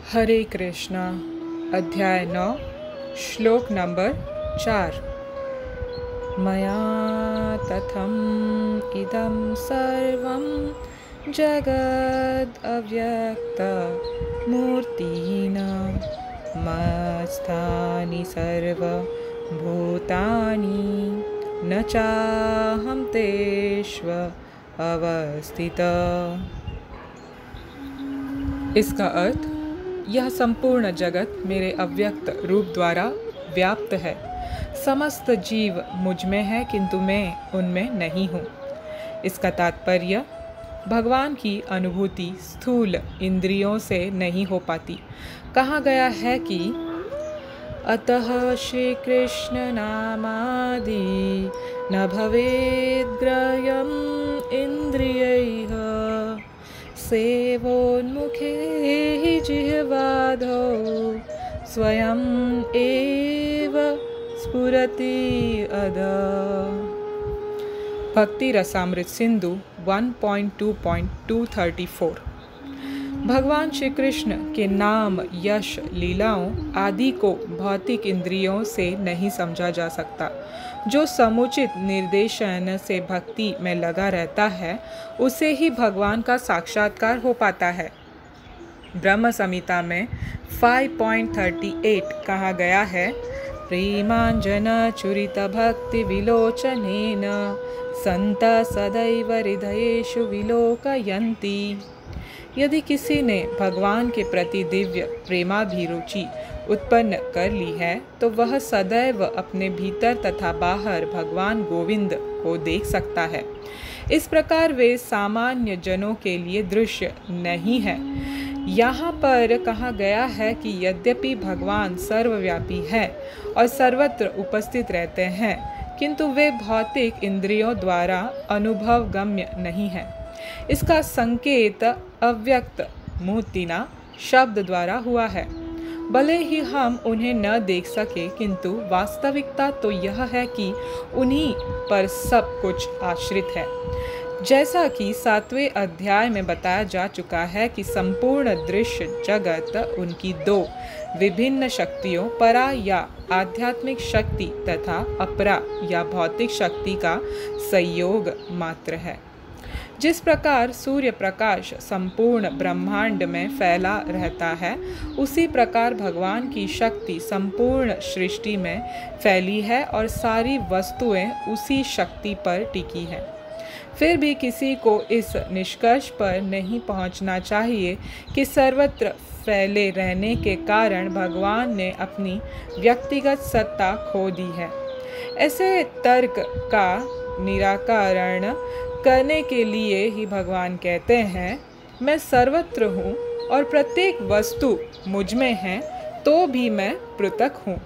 हरे कृष्णा। अध्याय 9 श्लोक नंबर 4। मया तथम इदं सर्वं जगद अव्यक्त मूर्तिना मत्स्थानि सर्वभूतानि न चाहं तेष्व अवस्थितः। इसका अर्थ, यह संपूर्ण जगत मेरे अव्यक्त रूप द्वारा व्याप्त है। समस्त जीव मुझ में है किंतु मैं उनमें नहीं हूँ। इसका तात्पर्य, भगवान की अनुभूति स्थूल इंद्रियों से नहीं हो पाती। कहा गया है कि अतः श्री कृष्ण नामादि न भवेद्ग्राह्यम् इंद्रियैः सेवोन्मुखे हि जिह्वादौ स्वयं एव स्फुरति अधा। भक्ति रसामृत सिंधु 1.2.234। भगवान श्री कृष्ण के नाम, यश, लीलाओं आदि को भौतिक इंद्रियों से नहीं समझा जा सकता। जो समुचित निर्देशन से भक्ति में लगा रहता है, उसे ही भगवान का साक्षात्कार हो पाता है। ब्रह्म संहिता में 5.38 कहा गया है, प्रेमांजन चुरित भक्ति विलोचनेन संत सदैव हृदयेषु विलोकयन्ति। यदि किसी ने भगवान के प्रति दिव्य प्रेमाभिरुचि उत्पन्न कर ली है, तो वह सदैव अपने भीतर तथा बाहर भगवान गोविंद को देख सकता है। इस प्रकार वे सामान्य जनों के लिए दृश्य नहीं है। यहाँ पर कहा गया है कि यद्यपि भगवान सर्वव्यापी है और सर्वत्र उपस्थित रहते हैं, किंतु वे भौतिक इंद्रियों द्वारा अनुभव गम्य नहीं है। इसका संकेत अव्यक्त मूर्तिना शब्द द्वारा हुआ है। भले ही हम उन्हें न देख सके, किंतु वास्तविकता तो यह है कि उन्हीं पर सब कुछ आश्रित है। जैसा कि 7वें अध्याय में बताया जा चुका है कि संपूर्ण दृश्य जगत उनकी दो विभिन्न शक्तियों, परा या आध्यात्मिक शक्ति तथा अपरा या भौतिक शक्ति का संयोग मात्र है। जिस प्रकार सूर्य प्रकाश संपूर्ण ब्रह्मांड में फैला रहता है, उसी प्रकार भगवान की शक्ति संपूर्ण सृष्टि में फैली है और सारी वस्तुएं उसी शक्ति पर टिकी हैं। फिर भी किसी को इस निष्कर्ष पर नहीं पहुंचना चाहिए कि सर्वत्र फैले रहने के कारण भगवान ने अपनी व्यक्तिगत सत्ता खो दी है। ऐसे तर्क का निराकरण करने के लिए ही भगवान कहते हैं, मैं सर्वत्र हूँ और प्रत्येक वस्तु मुझ में है, तो भी मैं पृथक हूँ।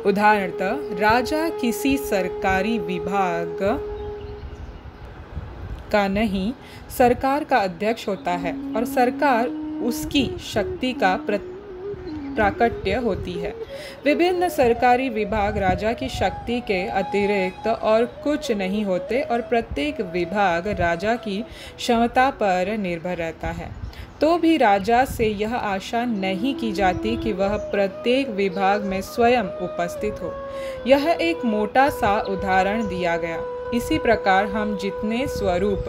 उदाहरणतः, राजा किसी सरकारी विभाग का नहीं, सरकार का अध्यक्ष होता है और सरकार उसकी शक्ति का प्राकट्य होती है। विभिन्न सरकारी विभाग राजा की शक्ति के अतिरिक्त और कुछ नहीं होते और प्रत्येक विभाग राजा की क्षमता पर निर्भर रहता है। तो भी राजा से यह आशा नहीं की जाती कि वह प्रत्येक विभाग में स्वयं उपस्थित हो। यह एक मोटा सा उदाहरण दिया गया। इसी प्रकार हम जितने स्वरूप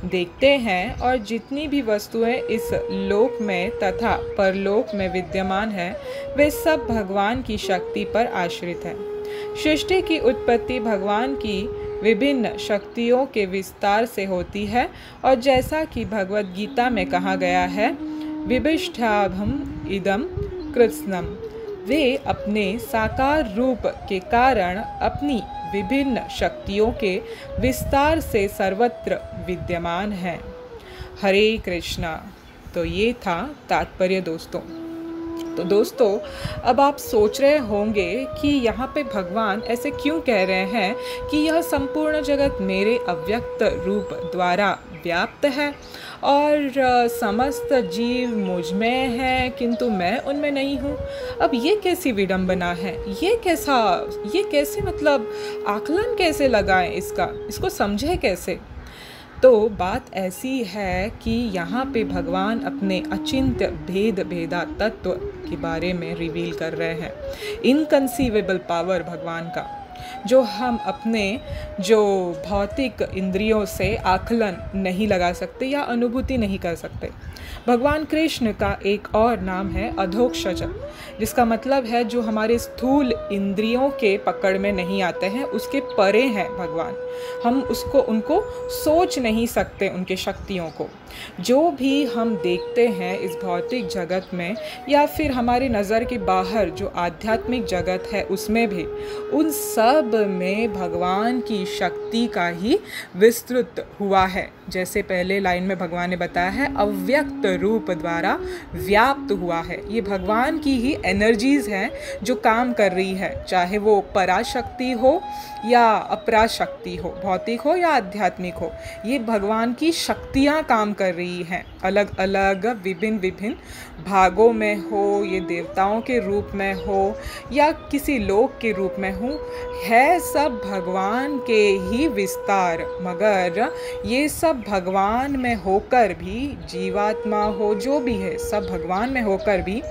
देखते हैं और जितनी भी वस्तुएं इस लोक में तथा परलोक में विद्यमान है, वे सब भगवान की शक्ति पर आश्रित है। सृष्टि की उत्पत्ति भगवान की विभिन्न शक्तियों के विस्तार से होती है और जैसा कि भगवद गीता में कहा गया है, विभिष्टाभम इदम कृत्स्नम, वे अपने साकार रूप के कारण अपनी विभिन्न शक्तियों के विस्तार से सर्वत्र विद्यमान हैं। हरे कृष्णा। तो ये था तात्पर्य दोस्तों। तो दोस्तों, अब आप सोच रहे होंगे कि यहाँ पे भगवान ऐसे क्यों कह रहे हैं कि यह संपूर्ण जगत मेरे अव्यक्त रूप द्वारा व्याप्त है और समस्त जीव मुझ में है किंतु मैं उनमें नहीं हूँ। अब ये कैसी विडंबना है, ये कैसे मतलब आकलन कैसे लगाएं इसको समझे कैसे। तो बात ऐसी है कि यहाँ पे भगवान अपने अचिंत्य भेदा तत्व के बारे में रिवील कर रहे हैं। इनकंसीवेबल पावर भगवान का, जो हम अपने जो भौतिक इंद्रियों से आकलन नहीं लगा सकते या अनुभूति नहीं कर सकते। भगवान कृष्ण का एक और नाम है अधोक्षज, जिसका मतलब है जो हमारे स्थूल इंद्रियों के पकड़ में नहीं आते हैं, उसके परे हैं भगवान। हम उनको सोच नहीं सकते, उनके शक्तियों को। जो भी हम देखते हैं इस भौतिक जगत में या फिर हमारी नज़र के बाहर जो आध्यात्मिक जगत है उसमें भी, उन सब में भगवान की शक्ति का ही विस्तृत हुआ है। जैसे पहले लाइन में भगवान ने बताया है, अव्यक्त रूप द्वारा व्याप्त हुआ है। ये भगवान की ही एनर्जीज हैं जो काम कर रही है, चाहे वो पराशक्ति हो या अपराशक्ति हो, भौतिक हो या आध्यात्मिक हो। ये भगवान की शक्तियाँ काम कर रही हैं, अलग अलग विभिन्न विभिन्न भागों में हो, ये देवताओं के रूप में हो या किसी लोक के रूप में हो, है सब भगवान के ही विस्तार। मगर ये सब भगवान में होकर भी, जीवात्मा हो जो भी है, सब भगवान में होकर भी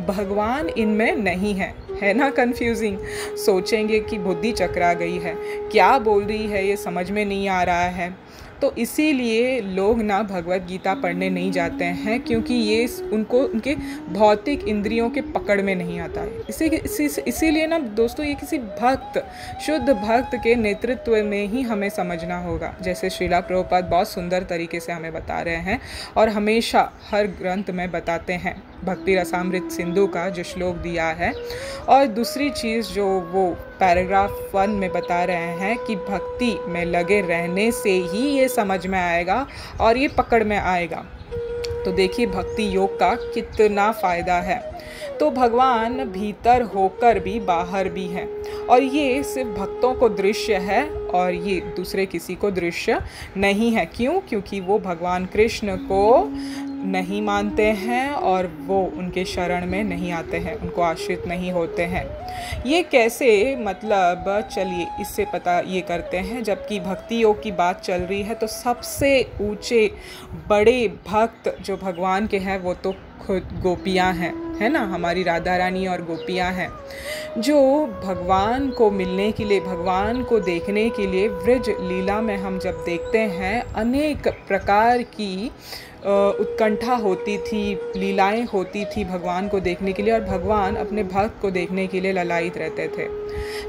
भगवान इनमें नहीं है ना। कंफ्यूजिंग, सोचेंगे कि बुद्धि चकरा गई है, क्या बोल रही है ये समझ में नहीं आ रहा है। तो इसीलिए लोग ना भगवत गीता पढ़ने नहीं जाते हैं, क्योंकि ये उनको उनके भौतिक इंद्रियों के पकड़ में नहीं आता है। इसीलिए ना दोस्तों, ये किसी भक्त, शुद्ध भक्त के नेतृत्व में ही हमें समझना होगा। जैसे श्रीला प्रभुपाद बहुत सुंदर तरीके से हमें बता रहे हैं और हमेशा हर ग्रंथ में बताते हैं, भक्ति रसामृत सिंधु का जो श्लोक दिया है। और दूसरी चीज़ जो वो पैराग्राफ 1 में बता रहे हैं कि भक्ति में लगे रहने से ही ये समझ में आएगा और ये पकड़ में आएगा। तो देखिए भक्ति योग का कितना फ़ायदा है। तो भगवान भीतर होकर भी बाहर भी हैं, और ये सिर्फ भक्तों को दृश्य है और ये दूसरे किसी को दृश्य नहीं है। क्यों? क्योंकि वो भगवान कृष्ण को नहीं मानते हैं और वो उनके शरण में नहीं आते हैं, उनको आश्रित नहीं होते हैं। ये कैसे, मतलब चलिए इससे पता ये करते हैं। जबकि भक्ति योग की बात चल रही है तो सबसे ऊंचे बड़े भक्त जो भगवान के हैं वो तो खुद गोपियाँ हैं, है ना, हमारी राधा रानी और गोपियाँ हैं, जो भगवान को मिलने के लिए, भगवान को देखने के लिए व्रज लीला में हम जब देखते हैं, अनेक प्रकार की उत्कंठा होती थी, लीलाएं होती थी भगवान को देखने के लिए, और भगवान अपने भक्त को देखने के लिए ललायित रहते थे।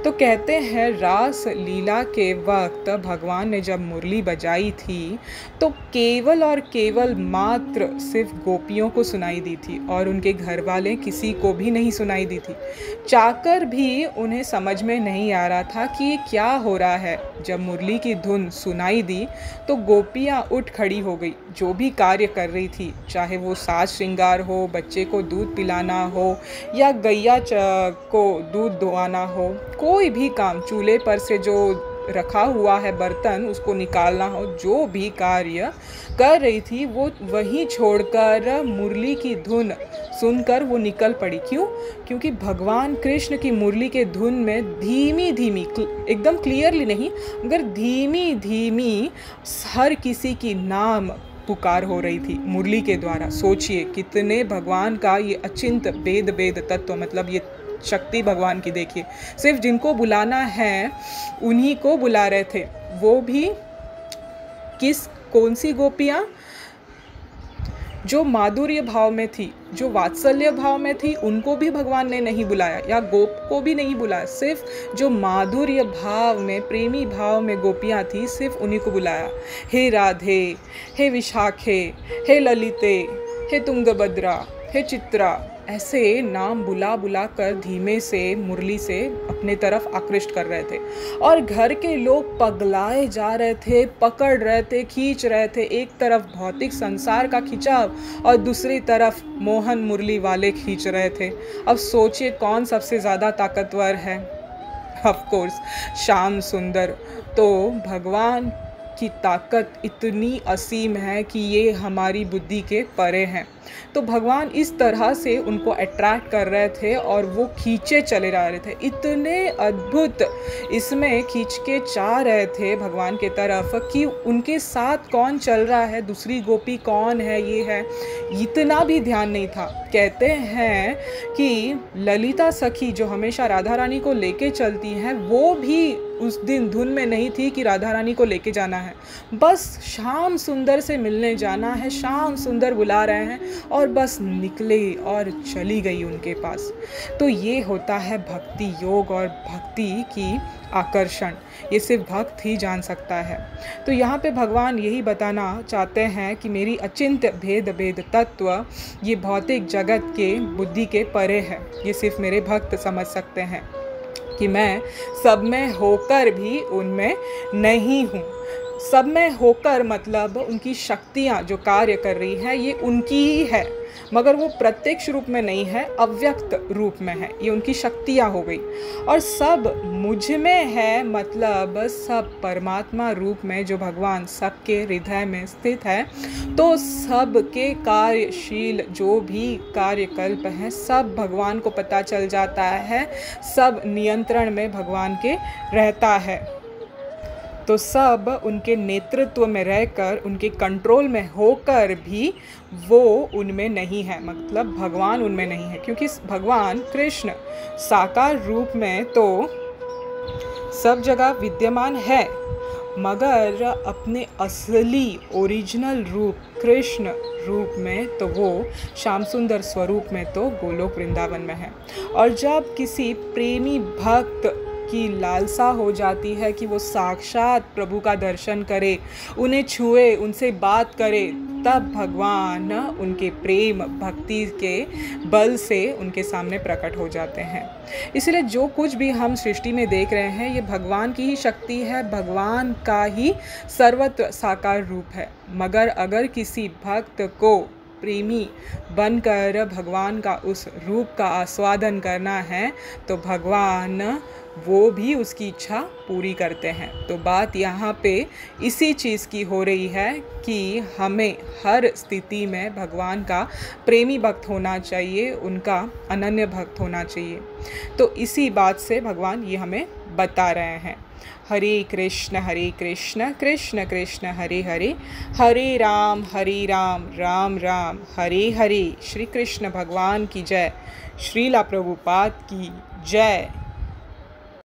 तो कहते हैं रास लीला के वक्त भगवान ने जब मुरली बजाई थी तो केवल और केवल मात्र सिर्फ गोपियों को सुनाई दी थी और उनके घर वाले किसी को भी नहीं सुनाई दी थी। चाकर भी उन्हें समझ में नहीं आ रहा था कि ये क्या हो रहा है। जब मुरली की धुन सुनाई दी तो गोपियाँ उठ खड़ी हो गई, जो भी कार्य कर रही थी, चाहे वो साज श्रृंगार हो, बच्चे को दूध पिलाना हो या गैया को दूध दुआना हो, कोई भी काम, चूल्हे पर से जो रखा हुआ है बर्तन उसको निकालना हो, जो भी कार्य कर रही थी वो वहीं छोड़कर मुरली की धुन सुनकर वो निकल पड़ी। क्यों? क्योंकि भगवान कृष्ण की मुरली के धुन में धीमी धीमी, एकदम क्लियरली नहीं मगर धीमी धीमी हर किसी की नाम पुकार हो रही थी मुरली के द्वारा। सोचिए कितने भगवान का ये अचिंत वेद तत्व, मतलब ये शक्ति भगवान की देखिए। सिर्फ जिनको बुलाना है उन्हीं को बुला रहे थे। वो भी कौन सी गोपियाँ? जो माधुर्य भाव में थी, जो वात्सल्य भाव में थी, उनको भी भगवान ने नहीं बुलाया, या गोप को भी नहीं बुलाया। सिर्फ जो माधुर्य भाव में, प्रेमी भाव में गोपियाँ थी, सिर्फ उन्हीं को बुलाया। हे राधे, हे विशाखे, हे ललिते, हे तुंगभद्रा, हे चित्रा, ऐसे नाम बुला बुला कर धीमे से मुरली से अपने तरफ आकृष्ट कर रहे थे। और घर के लोग पगलाए जा रहे थे, पकड़ रहे थे, खींच रहे थे। एक तरफ भौतिक संसार का खिंचाव और दूसरी तरफ मोहन मुरली वाले खींच रहे थे। अब सोचिए कौन सबसे ज़्यादा ताकतवर है? ऑफ कोर्स श्याम सुंदर। तो भगवान की ताकत इतनी असीम है कि ये हमारी बुद्धि के परे हैं। तो भगवान इस तरह से उनको अट्रैक्ट कर रहे थे और वो खींचे चले जा रहे थे, इतने अद्भुत इसमें खींच के जा रहे थे भगवान के तरफ कि उनके साथ कौन चल रहा है, दूसरी गोपी कौन है, ये है, इतना भी ध्यान नहीं था। कहते हैं कि ललिता सखी जो हमेशा राधा रानी को लेके चलती हैं, वो भी उस दिन धुन में नहीं थी कि राधा रानी को लेके जाना है, बस श्याम सुंदर से मिलने जाना है, श्याम सुंदर बुला रहे हैं और बस निकले और चली गई उनके पास। तो ये होता है भक्ति योग और भक्ति की आकर्षण, ये सिर्फ भक्त ही जान सकता है। तो यहाँ पे भगवान यही बताना चाहते हैं कि मेरी अचिंत्य भेद भेद तत्व ये भौतिक जगत के बुद्धि के परे है, ये सिर्फ मेरे भक्त समझ सकते हैं कि मैं सब में होकर भी उनमें नहीं हूँ। सब में होकर मतलब उनकी शक्तियाँ जो कार्य कर रही है ये उनकी ही है, मगर वो प्रत्यक्ष रूप में नहीं है, अव्यक्त रूप में है, ये उनकी शक्तियाँ हो गई। और सब मुझ में है मतलब सब परमात्मा रूप में जो भगवान सबके हृदय में स्थित है। तो सबके कार्यशील जो भी कार्यकल्प हैं सब भगवान को पता चल जाता है, सब नियंत्रण में भगवान के रहता है। तो सब उनके नेतृत्व में रहकर, उनके कंट्रोल में होकर भी वो उनमें नहीं है, मतलब भगवान उनमें नहीं है, क्योंकि भगवान कृष्ण साकार रूप में तो सब जगह विद्यमान है, मगर अपने असली ओरिजिनल रूप कृष्ण रूप में तो वो श्याम सुंदर स्वरूप में तो गोलोक वृंदावन में है। और जब किसी प्रेमी भक्त की लालसा हो जाती है कि वो साक्षात प्रभु का दर्शन करे, उन्हें छुए, उनसे बात करे, तब भगवान उनके प्रेम भक्ति के बल से उनके सामने प्रकट हो जाते हैं। इसलिए जो कुछ भी हम सृष्टि में देख रहे हैं ये भगवान की ही शक्ति है, भगवान का ही सर्वत्र साकार रूप है। मगर अगर किसी भक्त को प्रेमी बनकर भगवान का उस रूप का आस्वादन करना है तो भगवान वो भी उसकी इच्छा पूरी करते हैं। तो बात यहाँ पे इसी चीज़ की हो रही है कि हमें हर स्थिति में भगवान का प्रेमी भक्त होना चाहिए, उनका अनन्य भक्त होना चाहिए। तो इसी बात से भगवान ये हमें बता रहे हैं। हरे कृष्ण कृष्ण कृष्ण हरे हरे, हरे राम राम राम हरे हरे। श्री कृष्ण भगवान की जय, श्रीला प्रभुपाद की जय।